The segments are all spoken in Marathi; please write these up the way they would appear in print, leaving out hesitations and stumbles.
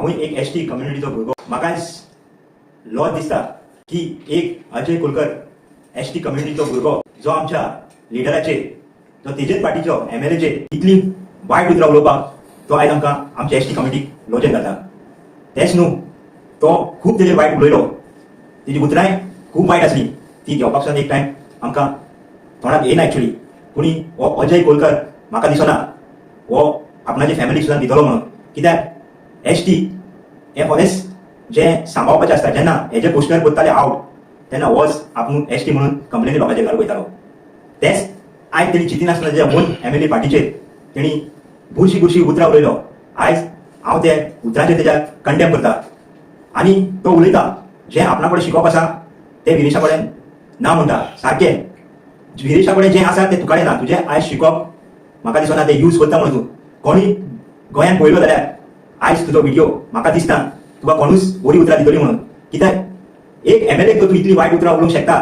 हांव एक एसटी कम्युनिटीचो भुरगो म्हाका लॉज दिसता की एक अजय कोलकर एसटी कम्युनिटीचो भुरगो जो आमच्या लिडराचेर जो तेजेच पार्टीचो एमएलएचेर इतली वायट उतरां उलोवपाक तो आयज आमकां आमच्या एसटी कम्युनिटीक लॉजेन घालता. तेच न्हू तो खूब तेजेर वायट उलयलो, तेजी उतरांय खूब वायट आसली, ती घेवपाक सुद्दां एक टायम आमकां तोंडाक येना एक्चुअली. पूण हो अजय कोलकर म्हाका दिसना हो आपणाची फॅमिली सुद्दां दितलो म्हणून, कित्याक एसटी हें फॉरेस्ट जें सांबाळपाचें आसता. जेन्ना हेजे पोस्टर करताले आवट तेन्ना होच आपूण एसटी म्हणून कंप्लेनी लोकांचेर घालून वयतालो. तेच आयज तेणी चिंतिनासतना जे ओन एमएलए पार्टीचेर तेणी बुरशी उतरां उलयलो. आयज हांव ते उतरांचेर तेज्या कंडेम करता आनी तो उलयता जें आपणा कडेन शिकप आसा तें विरेशा कडेन ना म्हणटा. सारकें विरेशा कडेन जें आसा तें तुकाडेन ना. तुजें आयज शिकप म्हाका दिसना तें यूज करता म्हणून तूं कोणी गोंयांत पळयलो जाल्यार आयज तुजो व्हिडिओ म्हाका दिसता तुका कोणूच बरी उतरां दितली म्हणून. कित्याक एक एमएलएक तूं इतली वायट उतरां उलोवंक शकता.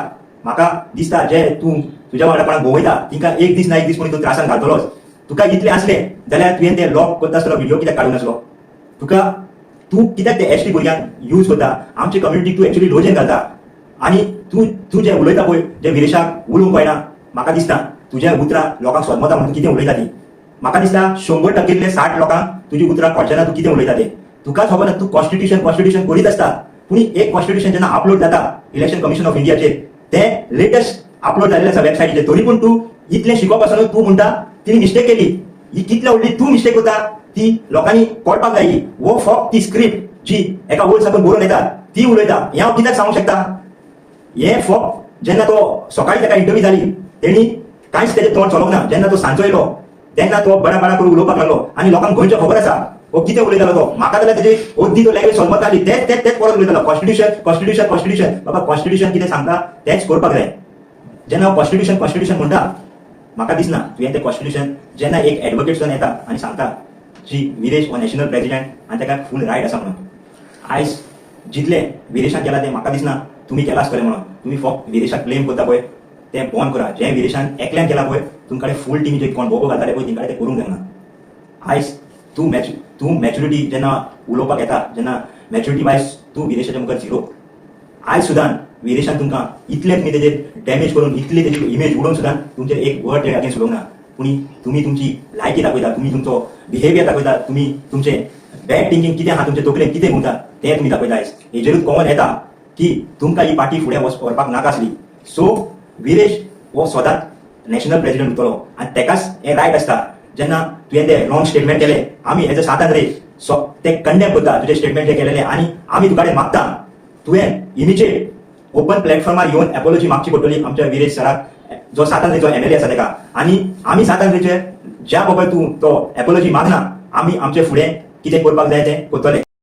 म्हाका दिसता जे तूं तुज्या वांगडा कोणाक भोंवयता तिंका एक दीस ना एक दीस म्हणून तूं त्रासान घालतलोच. तुका इतलें आसलें जाल्यार तुवें तें लॉक करता आसतलो व्हिडिओ कित्याक काडूं नासलो. तुका तूं कित्याक ते एसटी भुरग्यांक यूज करता, आमचे कम्युनिटीक तूं एक्चुअली लोजेन घालता आनी तूं जें उलयता पळय जें विरेशाक उलोवंक कळना, म्हाका दिसता तुजें उतरां लोकांक सोदमता म्हणून कितें उलयता ती. म्हाका दिसता 100% 60 लोकांक तुजी उतरां कळचेना तूं कितें उलयता तें. तुकाच खबर ना तूं कॉन्स्टिट्यूशन करीत आसता. पूण एक कॉन्स्टिट्यूशन जेन्ना अपलोड जाता इलेक्शन कमिशन ऑफ इंडियाचेर तें लेटेस्ट अपलोड जाल्लें आसा वेबसायटीचेर, तरी पूण तूं इतलें शिकप आसतना तूं म्हणटा तिणी मिस्टेक केली. ही कितल्या व्हडली तूं मिस्टेक करता ती लोकांनी कळपाक जाय. वो फक्त ती स्क्रिप्ट जी एका वयर साकून बरोवन येता ती उलयता. हें हांव कित्याक सांगूंक शकता. हें फक्त जेन्ना तो सकाळी ताका इंटरव्यू जाली तेणी कांयच तेजें तोंड चलोवंक ना. जेन्ना तो सांजो येयलो तेन्ना तो बरा करून उलोवपाक लागलो आनी लोकांक गोंयचो खबर आसा हो कितें उलयतालो तो. म्हाका जाल्यार तेजी अद्दी तो लँग्वेज सोदमत जाली तेच परत उलयतालो. कॉन्स्टिट्यूशन बाबा कॉन्स्टिट्यूशन कितें सांगता तेच करपाक जाय. जेन्ना हांव कॉन्स्टिट्यूशन म्हणटा म्हाका दिसना तुवें तें कॉन्स्टिट्यूशन जेन्ना एक एडवोकेट सुद्दां येता आनी सांगता जी विरेश हो नॅशनल प्रेसिडेंट आनी ताका फूल रायट आसा म्हणून. आयज जितलें विरेशान केलां तें म्हाका दिसना तुमी केलां आसतलें म्हणून. तुमी फक्त विरेशाक क्लेम करता पळय तें बंद करा. जें विरेशान एकल्यान केलां पळय तुमकां फूल टीम जे कोण बोबो घालताले पळय तिंका तें करूंक जायना. आयज तूं मॅच्युरिटी जेन्ना उलोवपाक येता जेन्ना मॅच्युरिटी वायज तूं विरेशाच्या मुखार झिरो. आयज सुद्दां विरेशान तुमकां इतलें तुमी तेजेर डॅमेज करून इतली तेजी इमेज उडोवन सुद्दां तुमचेर एक वर्ड तें अगेन्स्ट उलोवंक ना. पूण तुमी तुमची लायकी दाखयता, तुमी तुमचो बिहेवियर दाखयता, तुमी तुमचें बॅड थिंकींग कितें आहा तुमचे तकलेंत कितें म्हणटा तें तुमी दाखयता. आयज हेजेरूच कळोन येता की तुमकां ही पार्टी फुडें व्हरपाक नाका आसली. सो विरेश हो स्वताच नॅशनल प्रेसिडेंट उरतलो आनी तेकाच हें रायट आसता. जेन्ना तुवें तें रॉंग स्टेटमेंट केलें आमी एज अ सातांद्रे तें कंडेम करता तुजें स्टेटमेंट जें केलेलें आनी आमी तुका मागता तुवें इमिजिएट ओपन प्लॅटफॉर्मार येवन एपॉलॉजी मागची पडटली आमच्या विरेश सराक जो सातांद्रेचो एमएलए आसा तेका. आनी आमी सातांद्रेचे ज्या बाबा तूं तो एपॉलॉजी मागना आमी आमचे फुडें कितें करपाक जाय तें करतले.